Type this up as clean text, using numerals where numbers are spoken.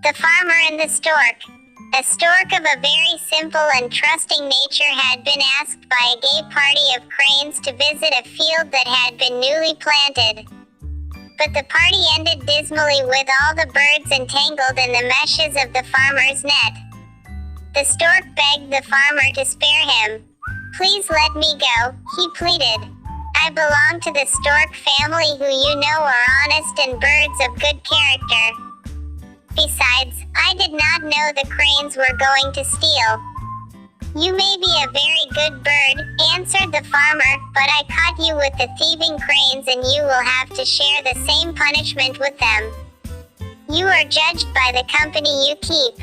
The Farmer and the Stork. A stork of a very simple and trusting nature had been asked by a gay party of cranes to visit a field that had been newly planted. But the party ended dismally with all the birds entangled in the meshes of the farmer's net. The stork begged the farmer to spare him. "Please let me go," he pleaded. "I belong to the stork family who you know are honest and birds of good character. Besides, I did not know the cranes were going to steal." "You may be a very good bird," answered the farmer, "but I caught you with the thieving cranes and you will have to share the same punishment with them. You are judged by the company you keep."